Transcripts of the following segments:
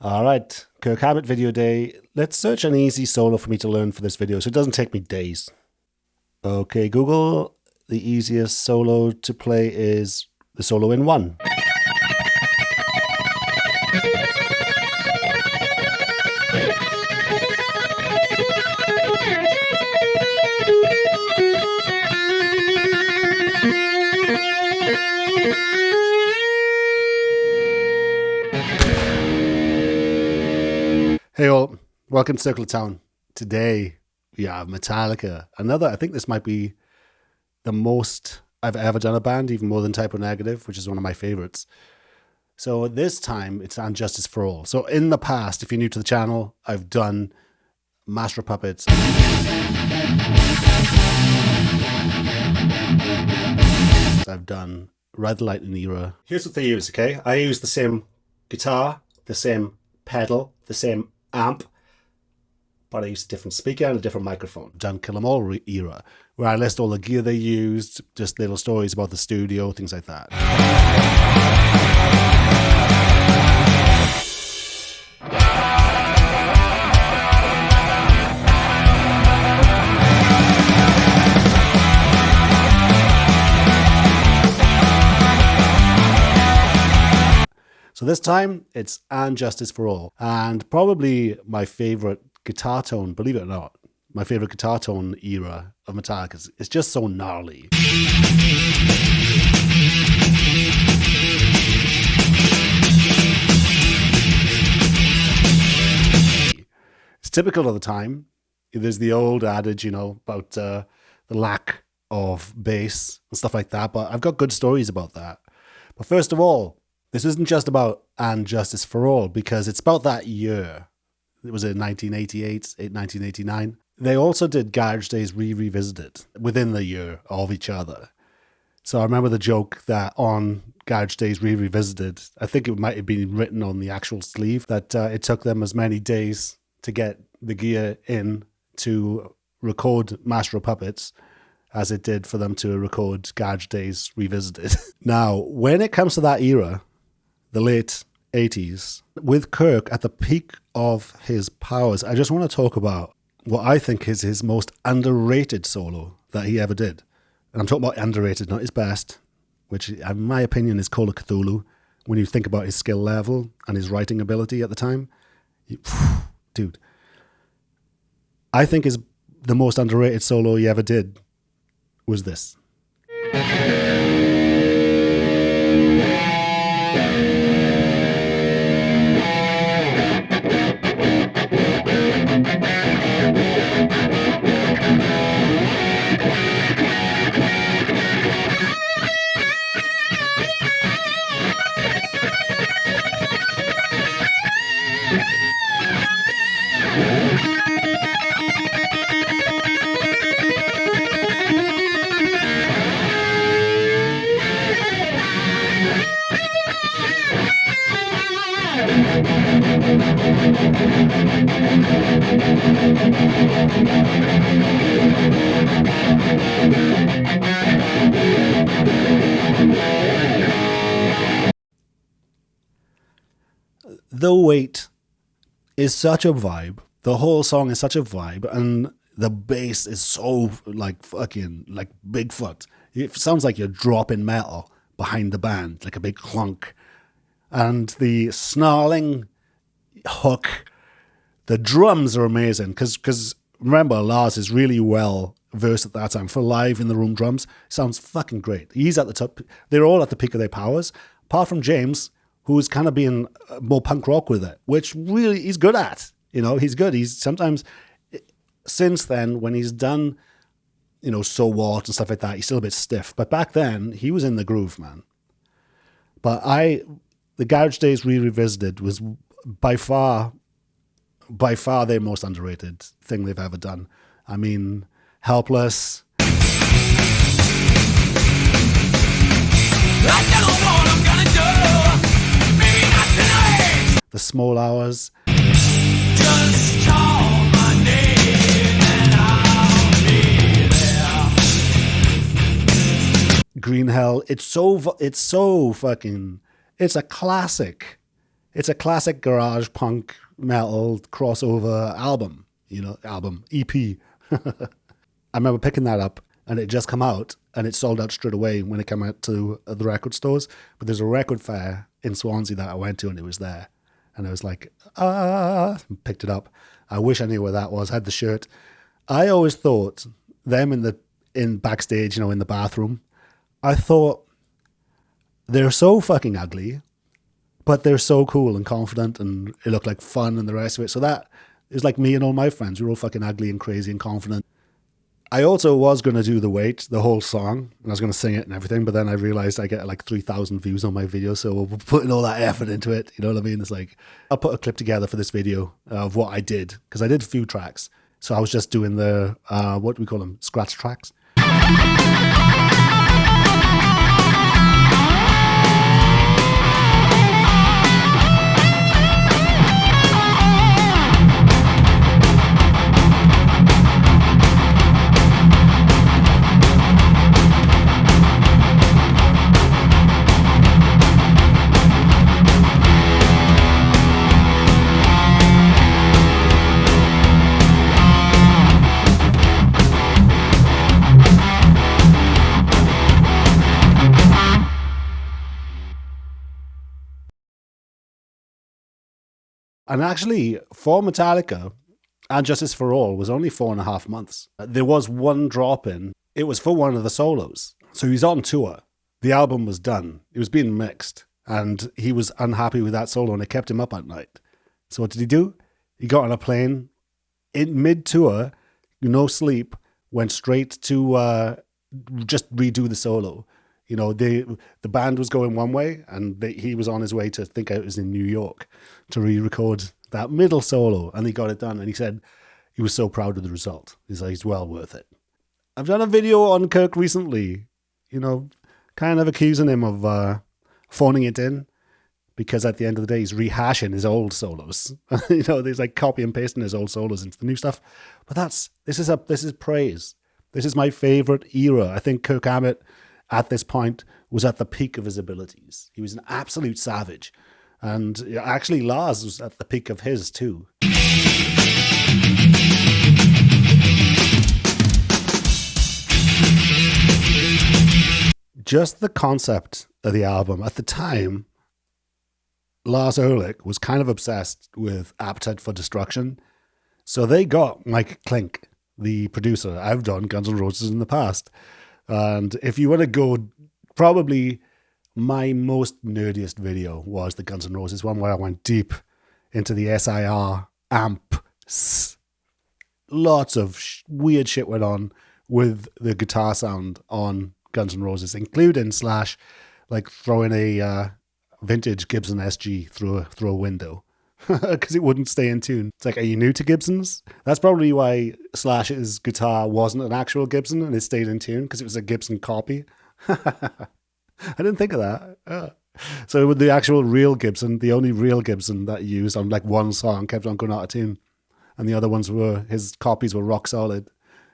All right, Kirk Hammet video day. Let's search an easy solo for me to learn for this video so it doesn't take me days. Okay, Google, the easiest solo to play is the solo in 1. Hey all, welcome to Circle of Town. Today we have Metallica. I think this might be the most I've ever done a band, even more than Type O Negative, which is one of my favorites. So this time it's on Justice for All. So in the past, if you're new to the channel, I've done Master of Puppets. I've done Ride the Lightning era. Here's what they use, okay? I use the same guitar, the same pedal, the same amp, but I used a different speaker and a different microphone. Done Kill 'Em All era, where I list all the gear they used, just little stories about the studio, things like that. So this time, it's And Justice for All. And probably my favorite guitar tone, believe it or not, my favorite guitar tone era of Metallica. It's just so gnarly. It's typical of the time. There's the old adage, about the lack of bass and stuff like that. But I've got good stories about that. But first of all, this isn't just about And Justice for All, because it's about that year. It was in 1988, 1989. They also did Garage Days Revisited within the year of each other. So I remember the joke that on Garage Days Revisited, I think it might have been written on the actual sleeve, that it took them as many days to get the gear in to record Master of Puppets as it did for them to record Garage Days Revisited. Now, when it comes to that era, the late 80s, with Kirk at the peak of his powers, I just want to talk about what I think is his most underrated solo that he ever did. And I'm talking about underrated, not his best, which in my opinion is Call of Cthulhu. When you think about his skill level and his writing ability at the time, dude, I think the most underrated solo he ever did was this. The Weight is such a vibe. The whole song is such a vibe, and the bass is so fucking Bigfoot. It sounds like you're dropping metal behind the band, like a big clunk. And the snarling hook, the drums are amazing because remember, Lars is really well versed at that time for live in the room drums. Sounds fucking great. He's at the top. They're all at the peak of their powers, apart from James, who's kind of being more punk rock with it, which really he's good at. He's good. He's sometimes, since then, when he's done, So What and stuff like that, he's still a bit stiff. But back then, he was in the groove, man. But the Garage Days Revisited was by far their most underrated thing they've ever done. I mean, Helpless. I don't know what I'm gonna do. Maybe not tonight. The Small Hours. Just call my name and I'll be there. Green Hell. It's a classic. It's a classic garage punk metal crossover album, EP. I remember picking that up and it just come out and it sold out straight away when it came out to the record stores. But there's a record fair in Swansea that I went to and it was there. And I was like, picked it up. I wish I knew where that was. I had the shirt. I always thought them in backstage, in the bathroom, I thought they're so fucking ugly, but they're so cool and confident and it looked like fun and the rest of it. So that is like me and all my friends. We're all fucking ugly and crazy and confident. I also was going to do The Wait, the whole song, and I was going to sing it and everything, but then I realized I get like 3,000 views on my video, so we're putting all that effort into it, you know what I mean? It's like, I'll put a clip together for this video of what I did, because I did a few tracks. So I was just doing the, what do we call them, scratch tracks. And actually, for Metallica, and Justice for All was only 4.5 months. There was one drop in. It was for one of the solos. So he was on tour. The album was done. It was being mixed. And he was unhappy with that solo and it kept him up at night. So what did he do? He got on a plane in mid-tour, no sleep, went straight to just redo the solo. The band was going one way and he was on his way to, I think it was in New York, to re-record that middle solo, and he got it done. And he said he was so proud of the result. He's like, it's well worth it. I've done a video on Kirk recently, kind of accusing him of phoning it in, because at the end of the day, he's rehashing his old solos. He's like copy and pasting his old solos into the new stuff. But this is praise. This is my favorite era. I think Kirk Hammett at this point was at the peak of his abilities. He was an absolute savage. And actually Lars was at the peak of his too. Just the concept of the album at the time, Lars Ulrich was kind of obsessed with Appetite for Destruction. So they got Mike Klink, the producer. I've done Guns N' Roses in the past. And if you want to go, probably my most nerdiest video was the Guns N' Roses one, where I went deep into the SIR amps. Lots of weird shit went on with the guitar sound on Guns N' Roses, including Slash like throwing a vintage Gibson SG through a window because it wouldn't stay in tune. It's like, are you new to Gibsons? That's probably why Slash's guitar wasn't an actual Gibson and it stayed in tune, because it was a Gibson copy. I didn't think of that. So with the actual real Gibson, the only real Gibson that he used on like one song kept on going out of tune, and the other ones his copies were rock solid.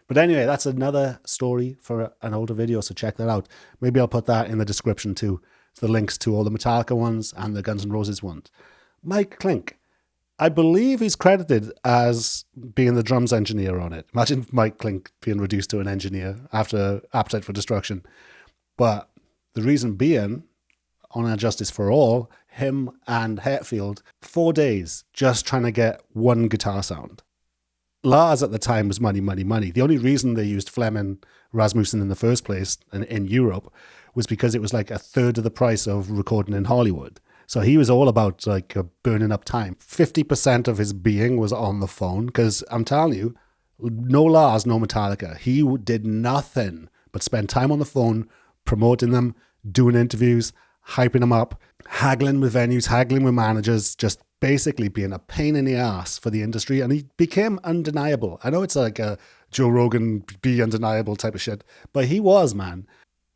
But anyway, that's another story for an older video, so check that out. Maybe I'll put that in the description too. The links to all the Metallica ones and the Guns N' Roses ones. Mike Klink, I believe he's credited as being the drums engineer on it. Imagine Mike Klink being reduced to an engineer after Appetite for Destruction. But the reason being, on Justice for All, him and Hetfield, 4 days just trying to get one guitar sound. Lars at the time was money, money, money. The only reason they used Flemming, Rasmussen in the first place in Europe was because it was like a third of the price of recording in Hollywood. So he was all about like burning up time. 50% of his being was on the phone, because I'm telling you, no Lars, no Metallica. He did nothing but spend time on the phone, promoting them, doing interviews, hyping them up, haggling with venues, haggling with managers, just basically being a pain in the ass for the industry. And he became undeniable. I know it's like a Joe Rogan be undeniable type of shit, but he was, man.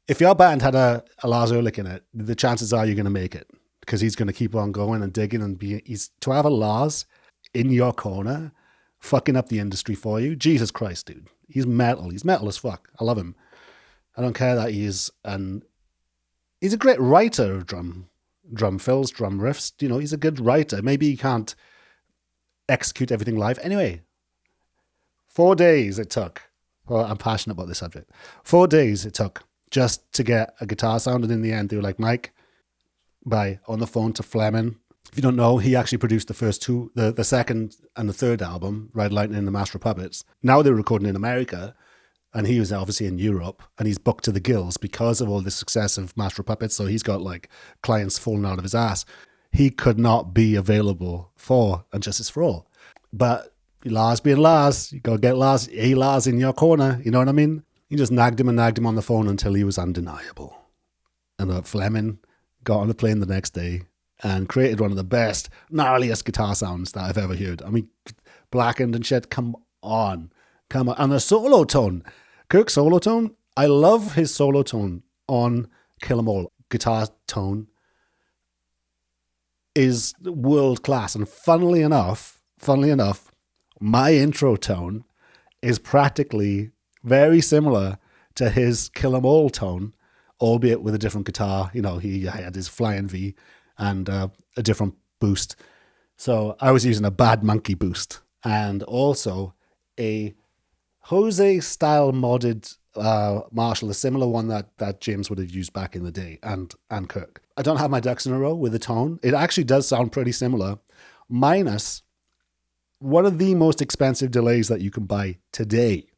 If your band had a Lars Ulrich in it, the chances are you're going to make it, because he's going to keep on going and digging and to have a Lars in your corner, fucking up the industry for you. Jesus Christ, dude. He's metal. He's metal as fuck. I love him. I don't care that he's a great writer of drum. drum fills, drum riffs. You know, he's a good writer. Maybe he can't execute everything live. Anyway, 4 days it took. Well, I'm passionate about this subject. 4 days it took just to get a guitar sound. And in the end, they were like, Mike, bye, on the phone to Flemming. If you don't know, he actually produced the first two, the second and the third album, Ride Lightning and the Master of Puppets. Now they're recording in America, and he was obviously in Europe, and he's booked to the gills because of all the success of Master of Puppets. So he's got like clients falling out of his ass. He could not be available for And Justice for All. But Lars being Lars, you got to get Lars in your corner. You know what I mean? He just nagged him on the phone until he was undeniable. And Flemming got on the plane the next day and created one of the best, gnarliest guitar sounds that I've ever heard. I mean, blackened and shit, come on. And the solo tone, Kirk's solo tone, I love his solo tone on Kill 'Em All. Guitar tone is world class. And funnily enough, my intro tone is practically very similar to his Kill 'Em All tone, albeit with a different guitar. You know, he had his Flying V and a different boost. So I was using a Bad Monkey boost and also a Jose style modded Marshall, a similar one that James would have used back in the day, and Kirk. I don't have my ducks in a row with the tone. It actually does sound pretty similar, minus one of the most expensive delays that you can buy today.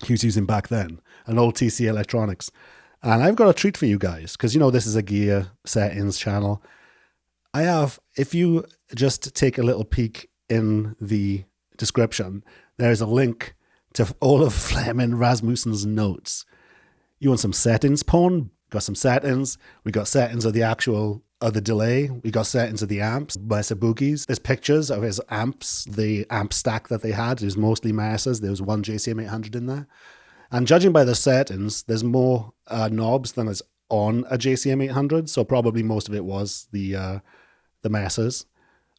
He was using back then, an old TC Electronics. And I've got a treat for you guys, because you know this is a gear settings channel. I have, if you just take a little peek in the description, there's a link to all of Flemming Rasmussen's notes. You want some settings, porn? Got some settings. We got settings of the actual, of the delay. We got settings of the amps, Mesa Boogies. There's pictures of his amps, the amp stack that they had. It was mostly Mesas. There was one JCM 800 in there. And judging by the settings, there's more knobs than is on a JCM 800. So probably most of it was the Mesas.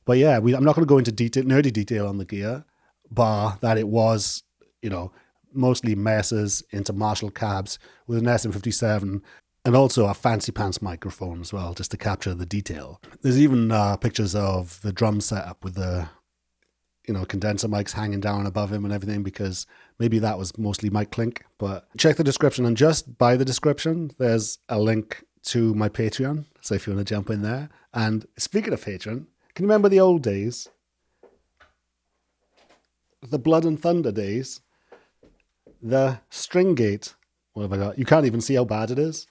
But yeah, I'm not going to go into nerdy detail on the gear, bar that it was, you know, mostly Mesas into Marshall cabs with an SM57 and also a fancy pants microphone as well, just to capture the detail. There's even pictures of the drum setup with the, you know, condenser mics hanging down above him and everything, because maybe that was mostly mic clink. But check the description, and just by the description, there's a link to my Patreon. So if you want to jump in there. And speaking of Patreon, can you remember the old days? The Blood and Thunder days? The Stringgate. What have I got? You can't even see how bad it is.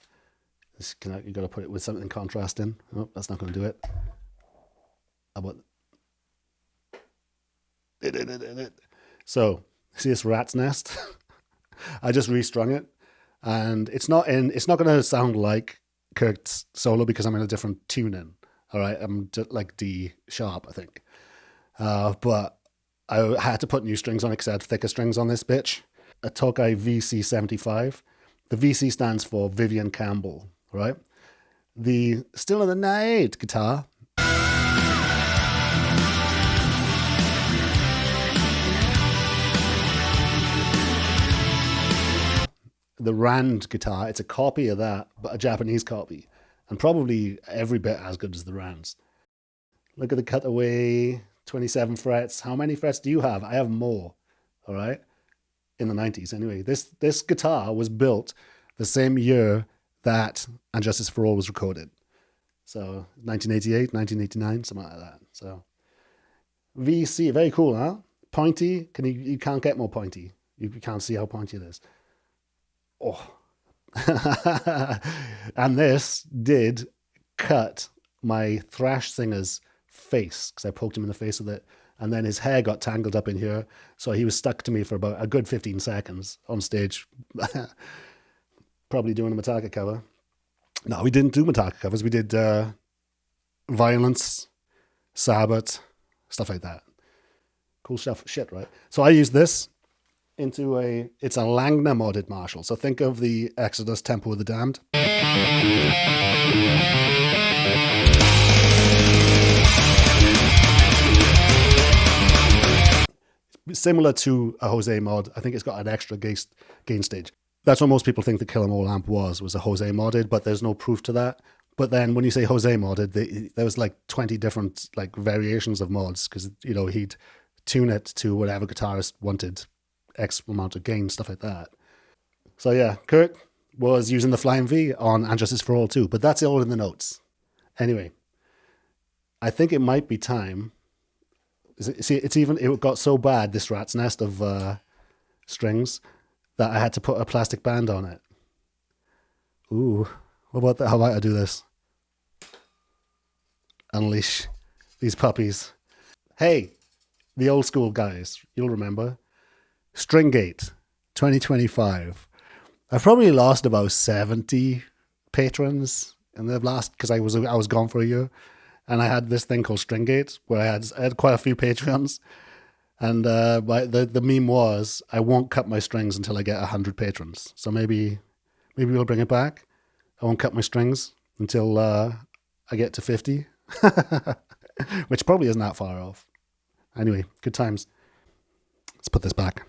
You got to put it with something contrasting. Oh, that's not going to do it. How about it? So, see this rat's nest? I just restrung it, and it's not going to sound like Kirk's solo because I'm in a different tuning. All right, I'm like D sharp, I think. But I had to put new strings on it because I had thicker strings on this bitch. A Tokai VC75. The VC stands for Vivian Campbell, right? The Still in the Night guitar. The Rand guitar, it's a copy of that, but a Japanese copy. And probably every bit as good as the Rands. Look at the cutaway, 27 frets. How many frets do you have? I have more, all right? In the 90s, anyway. This guitar was built the same year that And Justice for All was recorded. So 1988, 1989, something like that. So VC, very cool, huh? Pointy, you can't get more pointy. You can't see how pointy it is. Oh. And this did cut my thrash singer's face, because I poked him in the face with it. And then his hair got tangled up in here. So he was stuck to me for about a good 15 seconds on stage. Probably doing a Metallica cover. No, we didn't do Metallica covers. We did Violence, Sabbath, stuff like that. Cool stuff. Shit, right? So I used this into it's a Langner modded Marshall. So think of the Exodus Temple of the Damned. Similar to a Jose mod. I think it's got an extra gain stage. That's what most people think the Kill 'Em All amp was a Jose modded, but there's no proof to that. But then when you say Jose modded, there was like 20 different like variations of mods because, you know, he'd tune it to whatever guitarist wanted X amount of gain, stuff like that. So yeah, Kirk was using the Flying V on And Justice for All too, but that's all in the notes. Anyway, I think it might be time. See, it got so bad, this rat's nest of strings, that I had to put a plastic band on it. Ooh, what about that? How about I do this? Unleash these puppies. Hey, the old school guys, you'll remember. Stringgate 2025. I've probably lost about 70 patrons in the last, because I was gone for a year, and I had this thing called Stringgate where I had quite a few patrons, and the meme was, I won't cut my strings until I get 100 patrons. So maybe we'll bring it back. I won't cut my strings until I get to 50, which probably isn't that far off. Anyway, good times. Let's put this back.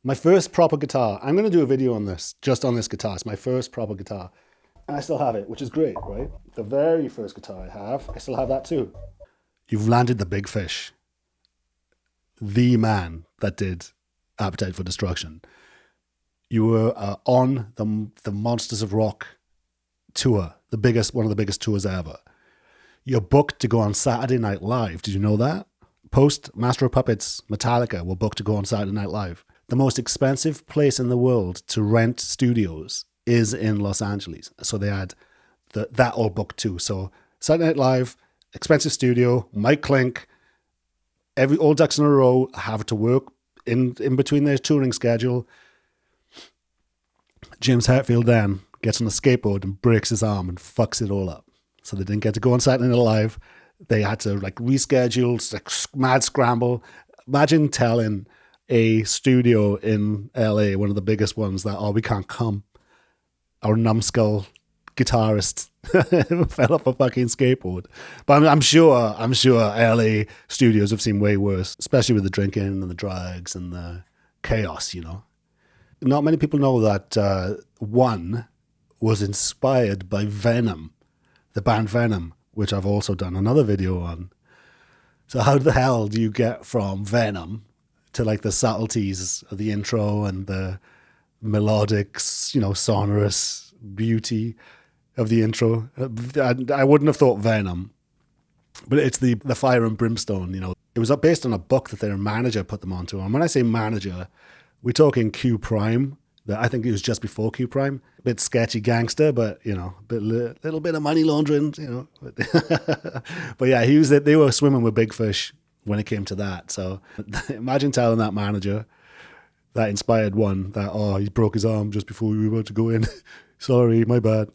My first proper guitar. I'm going to do a video on this, just on this guitar. It's my first proper guitar. And I still have it, which is great, right? The very first guitar I have, I still have that too. You've landed the big fish. The man that did Appetite for Destruction. You were on the Monsters of Rock tour, one of the biggest tours ever. You're booked to go on Saturday Night Live. Did you know that? Post Master of Puppets, Metallica were booked to go on Saturday Night Live. The most expensive place in the world to rent studios is in Los Angeles. So they had that all booked too. So Saturday Night Live, expensive studio, Mike Clink, all ducks in a row have to work in between their touring schedule. James Hetfield then gets on a skateboard and breaks his arm and fucks it all up. So they didn't get to go on Saturday Night Live. They had to like reschedule, like mad scramble. Imagine telling a studio in LA, one of the biggest ones, that, oh, we can't come. Our numbskull guitarist fell off a fucking skateboard. But I'm sure LA studios have seen way worse, especially with the drinking and the drugs and the chaos, you know. Not many people know that One was inspired by Venom, the band Venom, which I've also done another video on. So how the hell do you get from Venom to like the subtleties of the intro and the melodic, you know, sonorous beauty of the intro? I wouldn't have thought Venom, but it's the fire and brimstone, you know. It was based on a book that their manager put them onto. And when I say manager, we're talking Q Prime. I think it was just before Q Prime. A bit sketchy gangster, but, you know, little bit of money laundering, you know. But yeah, they were swimming with big fish when it came to that. So imagine telling that manager that inspired One that, oh, he broke his arm just before we were about to go in. Sorry, my bad.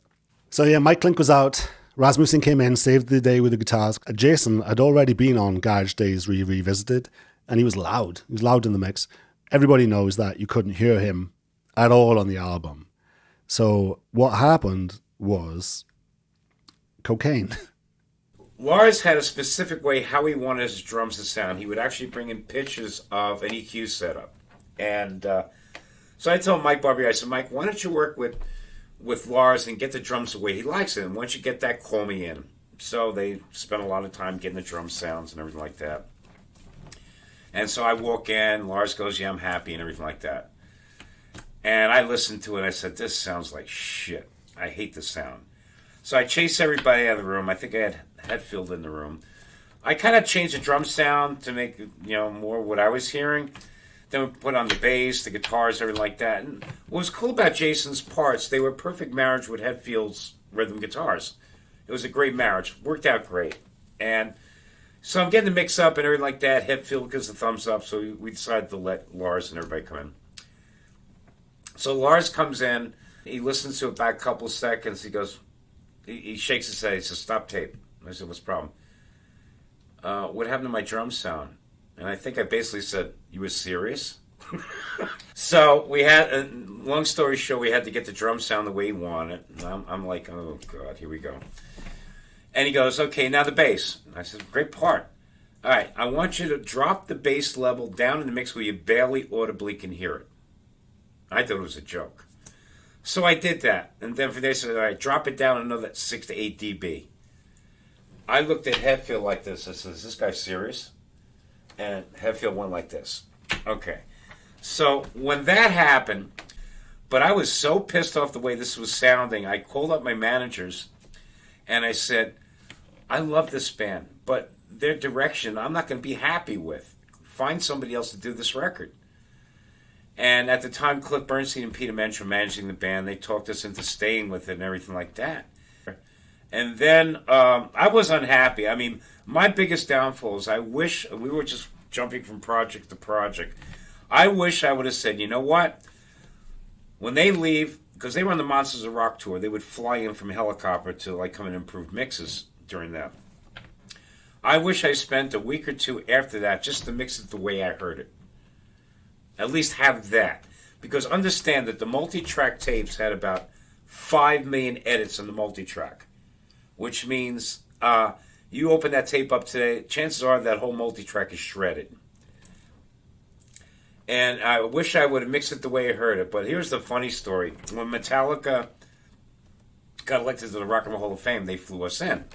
So yeah, Mike Clink was out. Rasmussen came in, saved the day with the guitars. Jason had already been on Garage Days Revisited, and he was loud. He was loud in the mix. Everybody knows that you couldn't hear him at all on the album. So what happened was cocaine. Lars had a specific way how he wanted his drums to sound. He would actually bring in pictures of an EQ setup. And so I told Mike Barbier, I said, Mike, why don't you work with Lars and get the drums the way he likes it? And once you get that, call me in. So they spent a lot of time getting the drum sounds and everything like that. And so I walk in, Lars goes, yeah, I'm happy and everything like that. And I listened to it. I said, this sounds like shit. I hate the sound. So I chased everybody out of the room. I think I had Hetfield in the room. I kind of changed the drum sound to make, you know, more what I was hearing. Then we put on the bass, the guitars, everything like that. And what was cool about Jason's parts, they were a perfect marriage with Hetfield's rhythm guitars. It was a great marriage. Worked out great. And so I'm getting the mix up and everything like that. Hetfield gives the thumbs up, so we decided to let Lars and everybody come in. So Lars comes in. He listens to it back a couple of seconds. He goes, he shakes his head. He says, stop tape. I said, what's the problem? What happened to my drum sound? And I think I basically said, you were serious? So we had, long story short, we had to get the drum sound the way he wanted. And I'm like, oh, God, here we go. And he goes, okay, now the bass. And I said, great part. All right, I want you to drop the bass level down in the mix where you barely audibly can hear it. I thought it was a joke. So I did that, and then they said, "All right, drop it down another 6 to 8 dB." I looked at Hetfield like this. I said, "Is this guy serious?" And Hetfield went like this. Okay. So when that happened, but I was so pissed off the way this was sounding, I called up my managers and I said, "I love this band, but their direction I'm not going to be happy with. Find somebody else to do this record." And at the time, Cliff Bernstein and Peter Mensch were managing the band. They talked us into staying with it and everything like that. And then I was unhappy. I mean, my biggest downfall is I wish we were just jumping from project to project. I wish I would have said, you know what? When they leave, because they were on the Monsters of Rock tour, they would fly in from a helicopter to like come and improve mixes during that. I wish I spent a week or two after that just to mix it the way I heard it. At least have that. Because understand that the multi-track tapes had about 5 million edits on the multi-track. Which means you open that tape up today, chances are that whole multi-track is shredded. And I wish I would have mixed it the way I heard it. But here's the funny story. When Metallica got elected to the Rock and Roll Hall of Fame, they flew us in.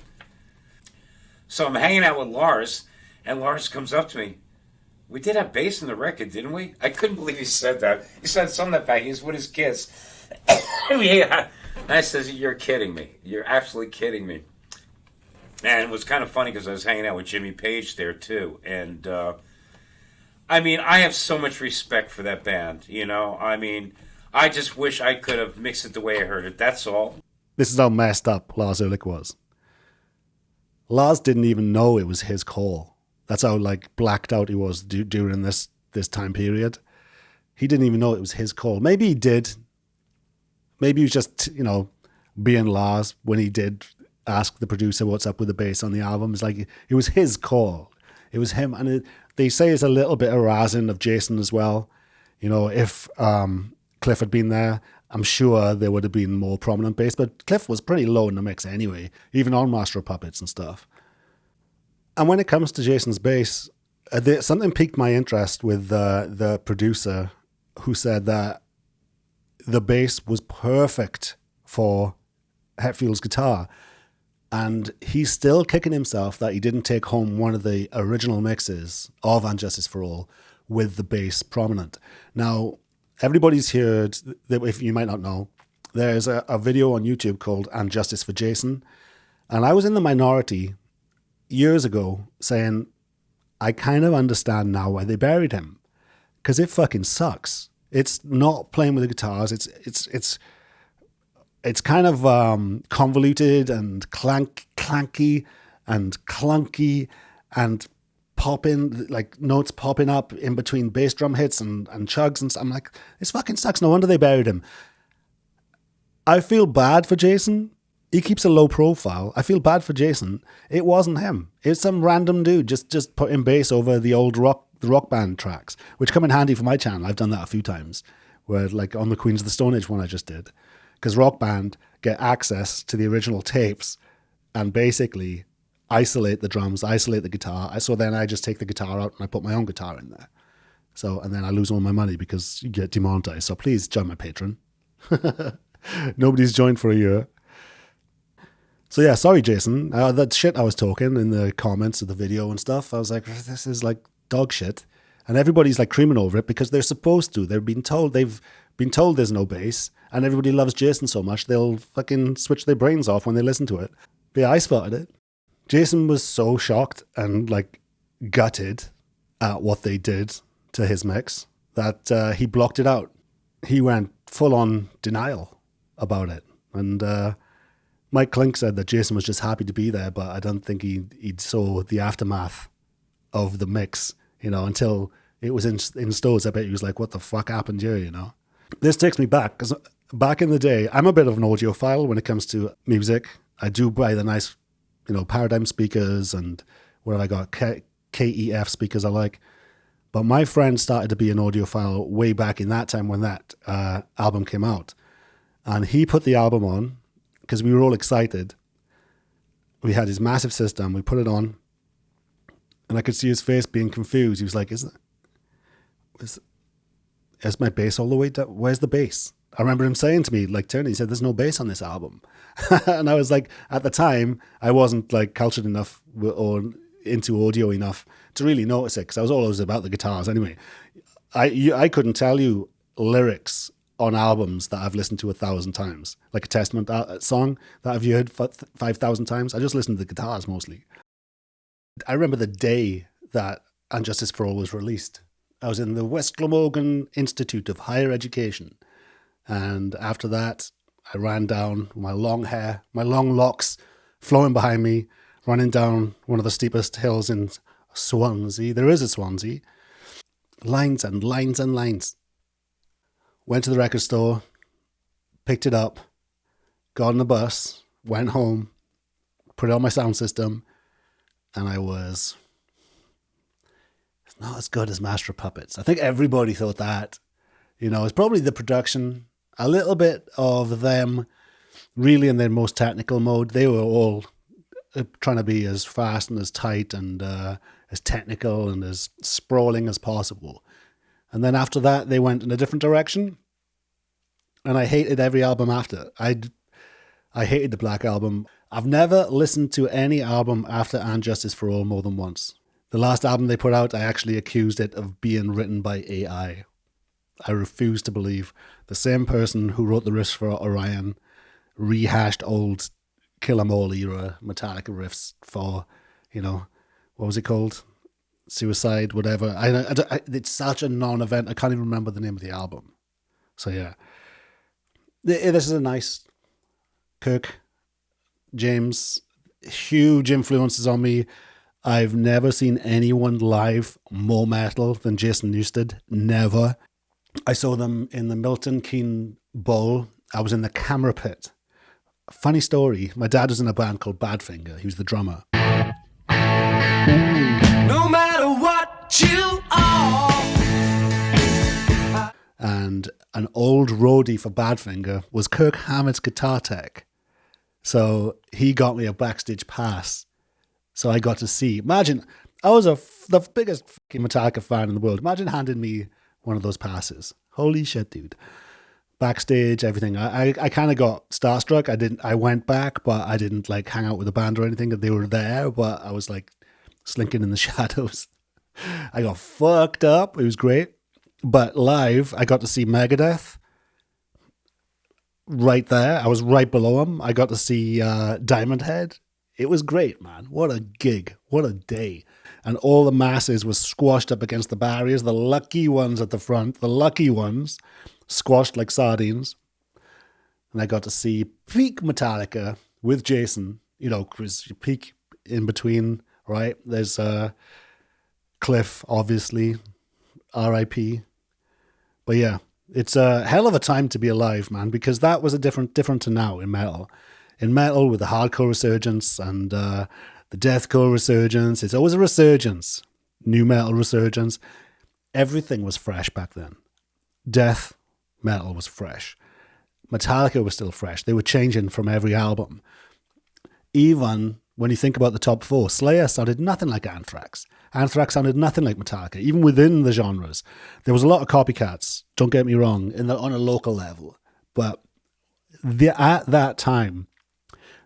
So I'm hanging out with Lars, and Lars comes up to me. "We did have bass in the record, didn't we?" I couldn't believe he said that. He said something that fact. He was with his kids. Yeah. I says, "You're kidding me. You're absolutely kidding me." And it was kind of funny because I was hanging out with Jimmy Page there too. And I mean, I have so much respect for that band. You know, I mean, I just wish I could have mixed it the way I heard it. That's all. This is how messed up Lars Ulrich was. Lars didn't even know it was his call. That's how like blacked out he was during this time period. He didn't even know it was his call. Maybe he did. Maybe he was just, you know, being Lars when he did ask the producer what's up with the bass on the album. It's like it was his call. It was him. And they say it's a little bit of razzing of Jason as well. You know, if Cliff had been there, I'm sure there would have been more prominent bass. But Cliff was pretty low in the mix anyway, even on Master of Puppets and stuff. And when it comes to Jason's bass, something piqued my interest with the producer who said that the bass was perfect for Hetfield's guitar. And he's still kicking himself that he didn't take home one of the original mixes of And Justice for All with the bass prominent. Now, everybody's heard, if you might not know, there's a video on YouTube called And Justice for Jason. And I was in the minority years ago saying, I kind of understand now why they buried him. Because it fucking sucks. It's not playing with the guitars. It's kind of convoluted and clanky and clunky and popping, like notes popping up in between bass drum hits and chugs. And I'm like, this fucking sucks. No wonder they buried him. I feel bad for Jason. He keeps a low profile. I feel bad for Jason. It wasn't him. It's some random dude just putting bass over the old rock band tracks, which come in handy for my channel. I've done that a few times, where like on the Queens of the Stone Age one I just did. Because Rock Band get access to the original tapes and basically isolate the drums, isolate the guitar. So then I just take the guitar out and I put my own guitar in there. So, and then I lose all my money because you get demonetized. So please join my Patreon. Nobody's joined for a year. So yeah, sorry, Jason. That shit I was talking in the comments of the video and stuff, I was like, this is like dog shit. And everybody's like creaming over it because they're supposed to. They've been told there's no bass. And everybody loves Jason so much, they'll fucking switch their brains off when they listen to it. But yeah, I spotted it. Jason was so shocked and like gutted at what they did to his mix that he blocked it out. He went full on denial about it. And Mike Klink said that Jason was just happy to be there, but I don't think he saw the aftermath of the mix, you know, until it was in stores. I bet he was like, what the fuck happened here, you know? This takes me back, because back in the day, I'm a bit of an audiophile when it comes to music. I do buy the nice, you know, Paradigm speakers and what have I got, KEF speakers I like. But my friend started to be an audiophile way back in that time when that album came out. And he put the album on because we were all excited. We had his massive system. We put it on. And I could see his face being confused. He was like, is my bass all the way down? Where's the bass? I remember him saying to me, like, Tony, he said, there's no bass on this album. And I was like, at the time, I wasn't like cultured enough or into audio enough to really notice it, because I was always about the guitars anyway. I couldn't tell you lyrics on albums that I've listened to 1,000 times, like a Testament song that I've heard 5,000 times. I just listened to the guitars mostly. I remember the day that And Justice for All was released. I was in the West Glamorgan Institute of Higher Education. And after that, I ran down with my long hair, my long locks flowing behind me, running down one of the steepest hills in Swansea. There is a Swansea. Lines and lines and lines. Went to the record store, picked it up, got on the bus, went home, put it on my sound system, and it's not as good as Master of Puppets. I think everybody thought that. You know, it's probably the production, a little bit of them really in their most technical mode. They were all trying to be as fast and as tight and as technical and as sprawling as possible. And then after that, they went in a different direction. And I hated every album after. I hated the Black Album. I've never listened to any album after And Justice for All more than once. The last album they put out, I actually accused it of being written by AI. I refuse to believe the same person who wrote the riffs for Orion rehashed old Kill 'Em All era Metallica riffs for, you know, what was it called? Suicide, whatever. It's such a non-event. I can't even remember the name of the album. So yeah, this is a nice Kirk, James, huge influences on me. I've never seen anyone live more metal than Jason Newsted. Never. I saw them in the Milton Keynes Bowl. I was in the camera pit. Funny story. My dad was in a band called Badfinger. He was the drummer. No matter what you are. And an old roadie for Badfinger was Kirk Hammet's guitar tech. So he got me a backstage pass. So I got to see. Imagine, I was the biggest fucking Metallica fan in the world. Imagine handing me one of those passes. Holy shit, dude. Backstage, everything. I kind of got starstruck. I went back, but I didn't like hang out with the band or anything. They were there, but I was like slinking in the shadows. I got fucked up. It was great. But live, I got to see Megadeth right there. I was right below him. I got to see Diamond Head. It was great, man. What a gig. What a day. And all the masses were squashed up against the barriers. The lucky ones at the front, the lucky ones, squashed like sardines. And I got to see peak Metallica with Jason. You know, because you peak in between, right? There's Cliff, obviously. R.I.P. But yeah, it's a hell of a time to be alive, man, because that was a different to now in metal. In metal, with the hardcore resurgence and the deathcore resurgence, it's always a resurgence. New metal resurgence. Everything was fresh back then. Death metal was fresh. Metallica was still fresh. They were changing from every album. Even when you think about the top four, Slayer sounded nothing like Anthrax. Anthrax sounded nothing like Metallica, even within the genres. There was a lot of copycats, don't get me wrong, on a local level. But at that time,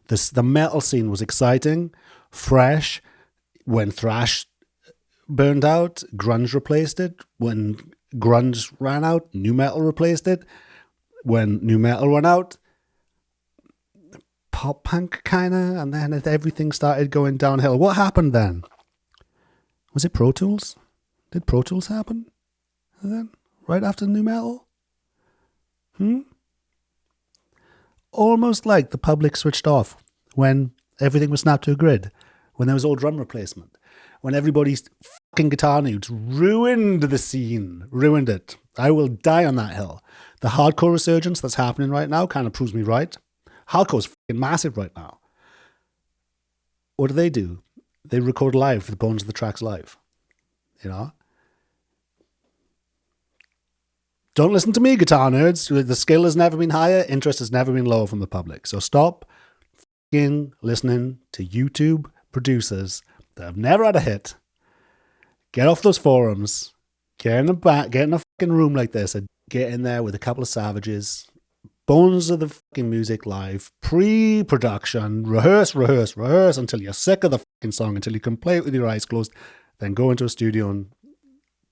the metal scene was exciting, fresh. When thrash burned out, grunge replaced it. When grunge ran out, new metal replaced it. When new metal ran out, pop punk kind of, and then everything started going downhill. What happened then? Was it Pro Tools? Did Pro Tools happen then? Right after new metal? Almost like the public switched off when everything was snapped to a grid, when there was all drum replacement, when everybody's fucking guitar nudes ruined the scene, ruined it. I will die on that hill. The hardcore resurgence that's happening right now kind of proves me right. Hardcore's fucking massive right now. What do? They record live the bones of the tracks live. You know? Don't listen to me, guitar nerds. The skill has never been higher. Interest has never been lower from the public. So stop fucking listening to YouTube producers that have never had a hit. Get off those forums. Get in a fucking room like this and get in there with a couple of savages bones of the fucking music live, pre-production, rehearse until you're sick of the fucking song, until you can play it with your eyes closed, then go into a studio and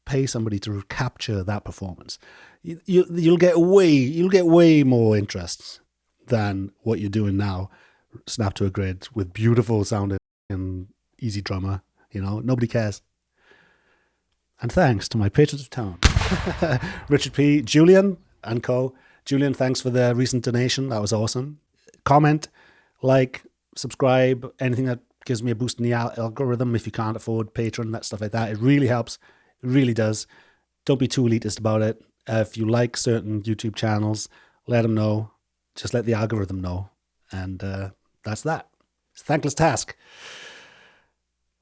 pay somebody to capture that performance. You'll get way more interest than what you're doing now. Snap to a grid with beautiful sounding and easy drummer. Nobody cares. And thanks to my patrons of town, Richard P, Julian and co. Julian, thanks for the recent donation. That was awesome. Comment, like, subscribe, anything that gives me a boost in the algorithm. If you can't afford Patreon, that stuff like that, it really helps. It really does. Don't be too elitist about it. If you like certain YouTube channels, let them know. Just let the algorithm know. And that's that. It's a thankless task.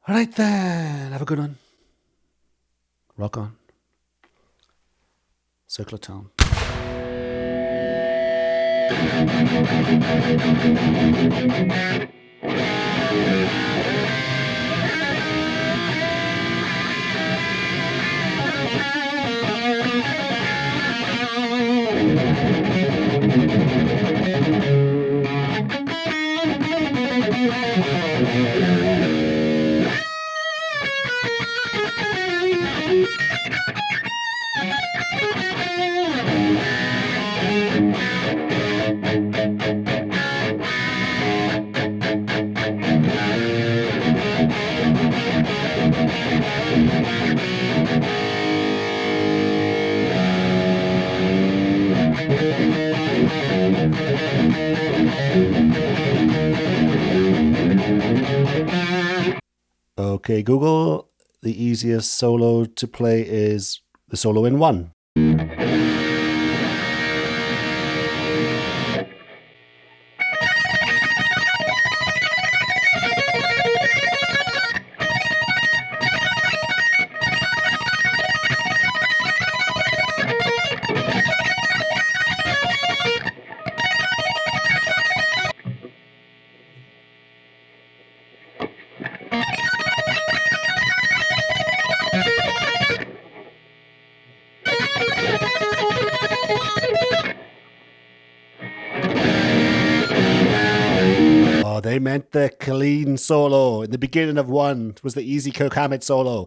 All right then. Have a good one. Rock on. Circle of Tone. Okay, Google, the easiest solo to play is the solo in one. They meant the clean solo. In the beginning of one was the easy Kirk Hammet solo.